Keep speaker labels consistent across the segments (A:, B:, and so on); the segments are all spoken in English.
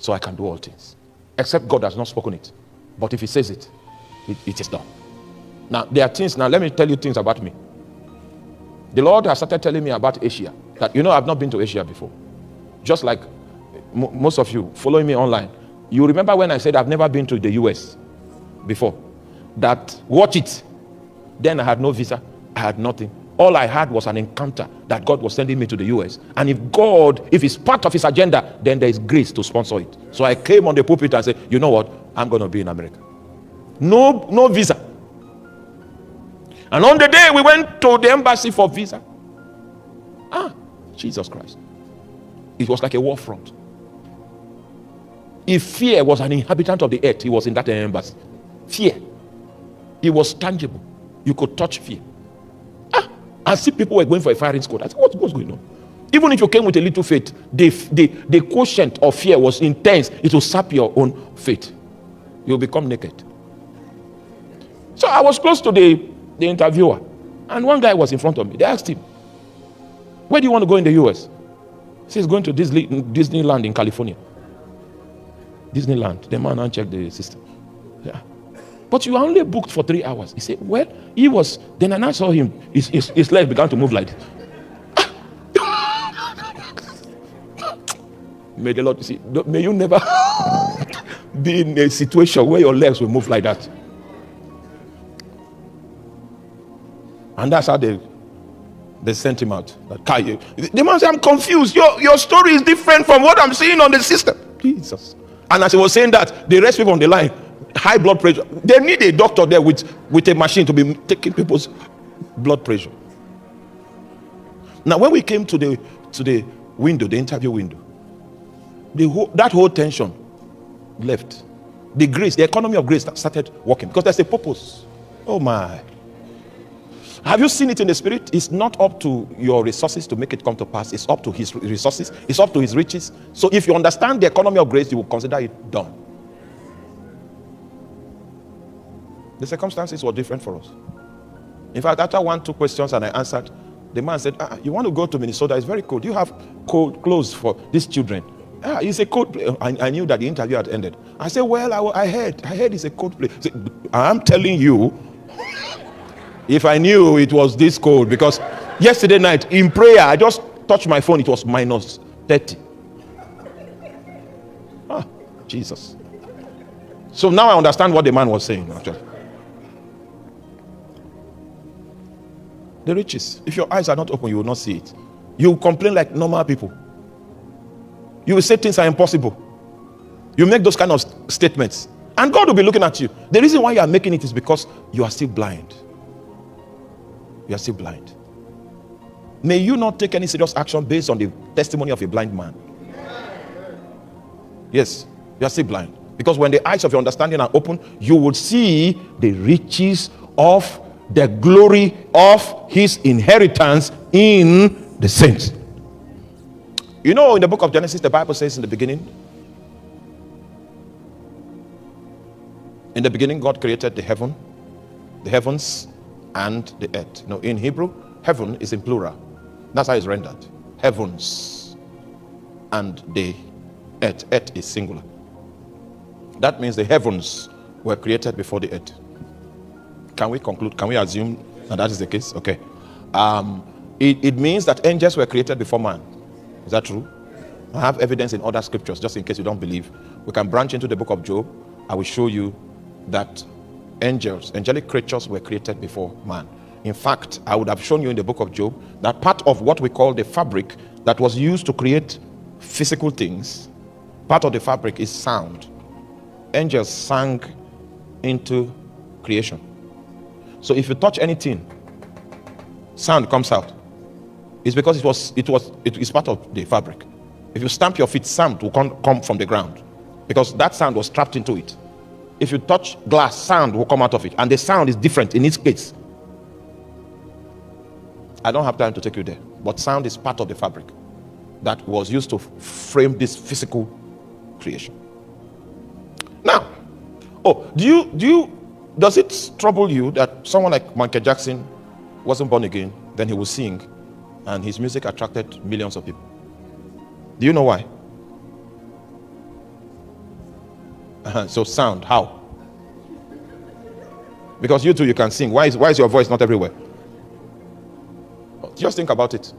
A: so I can do all things. Except God has not spoken it. But if he says it, it is done. Now, there are things, now let me tell you things about me. The Lord has started telling me about Asia. That, I've not been to Asia before. Just like most of you following me online. You remember when I said I've never been to the US before? That, watch it. Then I had no visa. I had nothing. All I had was an encounter that God was sending me to the US. And if it's part of his agenda, then there is grace to sponsor it. So I came on the pulpit and said, you know what? I'm going to be in America. No visa. And on the day we went to the embassy for visa. Jesus Christ. It was like a war front. If fear was an inhabitant of the earth, he was in that embassy. Fear. It was tangible. You could touch fear. And see people were going for a firing squad. I said, what's going on? Even if you came with a little faith, the quotient of fear was intense. It will sap your own faith. You'll become naked. So I was close to the interviewer. And one guy was in front of me. They asked him, where do you want to go in the US? He says, going to Disneyland in California. Disneyland. The man unchecked the system. Yeah. But you are only booked for 3 hours. He said, well, he was. Then I saw him. His leg began to move like this. May the Lord see. May you never be in a situation where your legs will move like that. And that's how they sent him out. The man said, I'm confused. Your story is different from what I'm seeing on the system. Jesus. And as he was saying that, the rest people on the line, high blood pressure. They need a doctor there with a machine to be taking people's blood pressure. Now, when we came to the window, the interview window, that whole tension left. The grace, the economy of grace started working because there's a purpose. Oh my. Have you seen it in the spirit? It's not up to your resources to make it come to pass. It's up to his resources. It's up to his riches. So if you understand the economy of grace, you will consider it done. The circumstances were different for us. In fact, after 1-2 questions and I answered, the man said, you want to go to Minnesota? It's very cold. Do you have cold clothes for these children? It's a cold place. I knew that the interview had ended. I said, well, I heard it's a cold place. Said, I'm telling you, if I knew it was this cold, because yesterday night in prayer, I just touched my phone. It was minus 30. Jesus. So now I understand what the man was saying, actually. The riches. If your eyes are not open, you will not see it. You will complain like normal people. You will say things are impossible. You make those kind of statements. And God will be looking at you. The reason why you are making it is because you are still blind. You are still blind. May you not take any serious action based on the testimony of a blind man. Yes, you are still blind. Because when the eyes of your understanding are open, you will see the riches of the glory of his inheritance in the saints. You know, in the book of Genesis, the Bible says in the beginning, God created the heavens and the earth. No, in Hebrew, heaven is in plural. That's how it's rendered. Heavens and the earth. Earth is singular. That means the heavens were created before the earth. Can we conclude? Can we assume that is the case? Okay. It means that angels were created before man. Is that true? I have evidence in other scriptures, just in case you don't believe. We can branch into the book of Job. I will show you that angelic creatures were created before man. In fact, I would have shown you in the book of Job that part of what we call the fabric that was used to create physical things, part of the fabric is sound. Angels sang into creation. So if you touch anything, sound comes out. It's because it is part of the fabric. If you stamp your feet, sound will come from the ground because that sound was trapped into it. If you touch glass, sound will come out of it, and the sound is different in each case. I don't have time to take you there, but sound is part of the fabric that was used to frame this physical creation. Now, does it trouble you that someone like Michael Jackson wasn't born again, then he will sing, and his music attracted millions of people? Do you know why? So sound, how? Because you too, you can sing. Why is your voice not everywhere? Just think about it.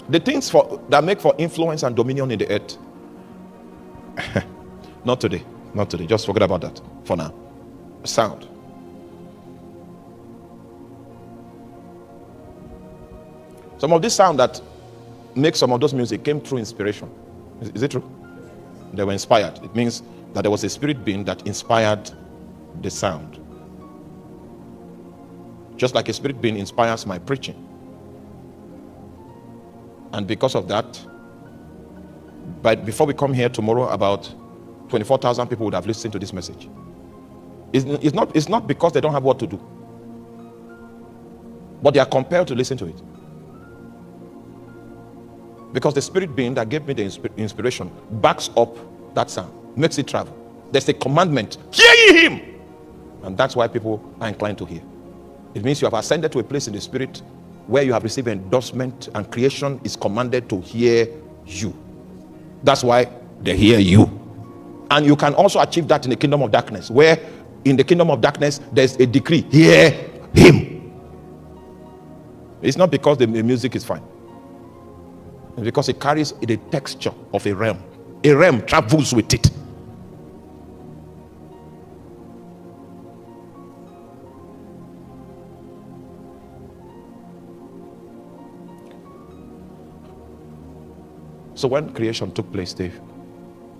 A: The things that make for influence and dominion in the earth. Not today. Not today. Just forget about that for now. Sound. Some of this sound that makes some of those music came through inspiration. Is it true? They were inspired. It means that there was a spirit being that inspired the sound. Just like a spirit being inspires my preaching. And because of that, but before we come here tomorrow, about 24,000 people would have listened to this message. It's not because they don't have what to do, but they are compelled to listen to it. Because the spirit being that gave me the inspiration backs up that sound, makes it travel. There's a commandment, hear ye him. And that's why people are inclined to hear. It means you have ascended to a place in the spirit where you have received endorsement and creation is commanded to hear you. That's why they hear you. And you can also achieve that in the kingdom of darkness, where in the kingdom of darkness there's a decree, hear him. It's not because the music is fine. It's because it carries the texture of a realm. A realm travels with it. So when creation took place, the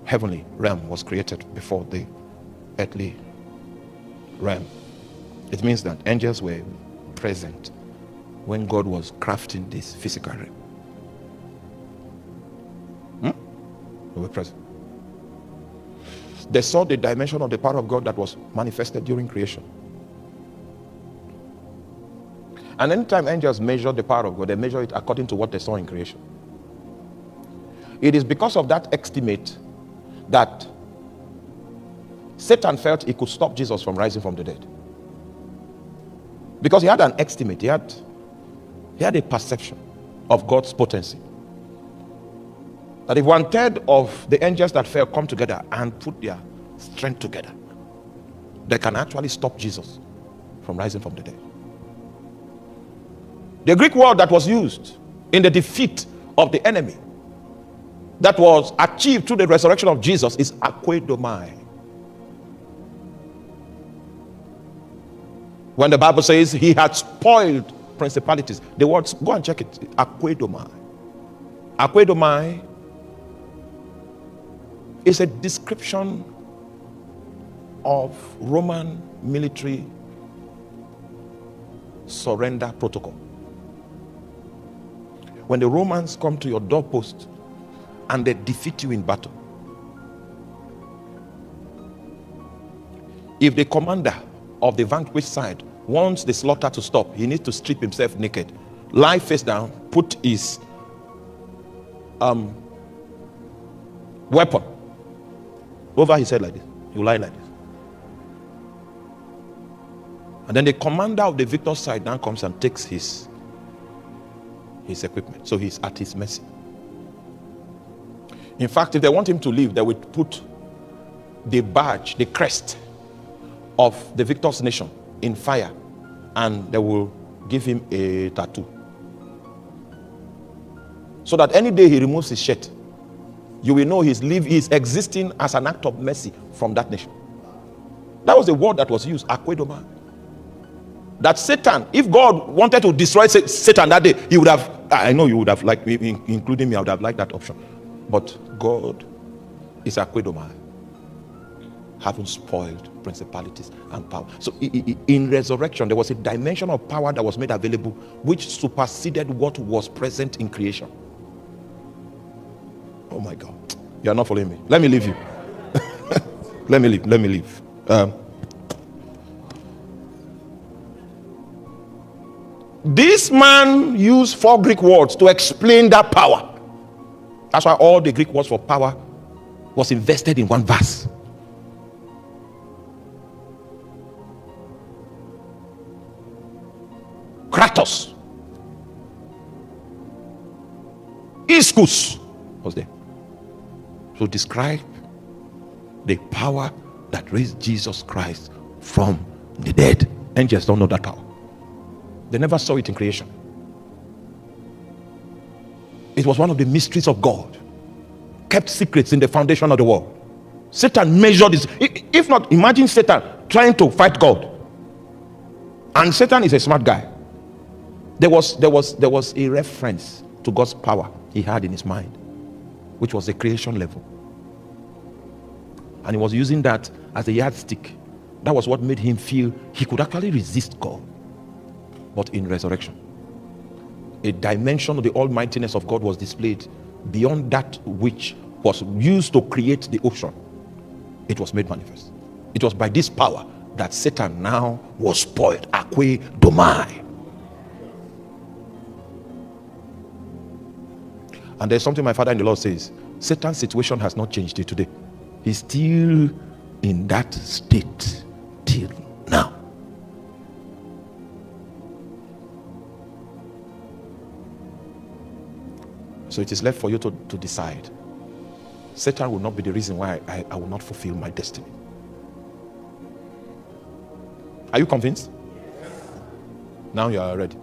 A: heavenly realm was created before the earthly realm. It means that angels were present when God was crafting this physical realm. They were present. They saw the dimension of the power of God that was manifested during creation. And anytime angels measure the power of God, they measure it according to what they saw in creation. It is because of that estimate that Satan felt he could stop Jesus from rising from the dead. Because he had an estimate, he had a perception of God's potency. That if 1/3 of the angels that fell come together and put their strength together, they can actually stop Jesus from rising from the dead. The Greek word that was used in the defeat of the enemy that was achieved through the resurrection of Jesus is akwedomai. When the Bible says he had spoiled principalities, the words, go and check it, akwedomai. Akwedomai is a description of Roman military surrender protocol. When the Romans come to your doorpost and they defeat you in battle, if the commander of the vanquished side wants the slaughter to stop, he needs to strip himself naked, lie face down, put his weapon over his head like this. He will lie like this. And then the commander of the victor's side now comes and takes his equipment. So he's at his mercy. In fact, if they want him to leave, they would put the badge, the crest of the victor's nation in fire, and they will give him a tattoo. So that any day he removes his shirt, you will know he's existing as an act of mercy from that nation. That was the word that was used, akwedomai. That Satan, if God wanted to destroy Satan that day, he would have, I know you would have liked me, including me, I would have liked that option. But God is akwedomai, having spoiled principalities and power. So in resurrection, there was a dimension of power that was made available which superseded what was present in creation. Oh my God. You are not following me. Let me leave you. Let me leave. This man used 4 Greek words to explain that power. That's why all the Greek words for power was invested in one verse. Kratos. Ischus was there. So describe the power that raised Jesus Christ from the dead. Angels don't know that power. They never saw it in creation. It was one of the mysteries of God, kept secrets in the foundation of the world. Satan measured this. If not, imagine Satan trying to fight God. And Satan is a smart guy. There was a reference to God's power he had in his mind, which was the creation level. And he was using that as a yardstick. That was what made him feel he could actually resist God. But in resurrection, a dimension of the almightiness of God was displayed beyond that which was used to create the ocean. It was made manifest. It was by this power that Satan now was spoiled. Acque domai. And there's something my father in the Lord says. Satan's situation has not changed till today. He's still in that state till now. So it is left for you to decide. Satan will not be the reason why I will not fulfill my destiny. Are you convinced? Now you are ready.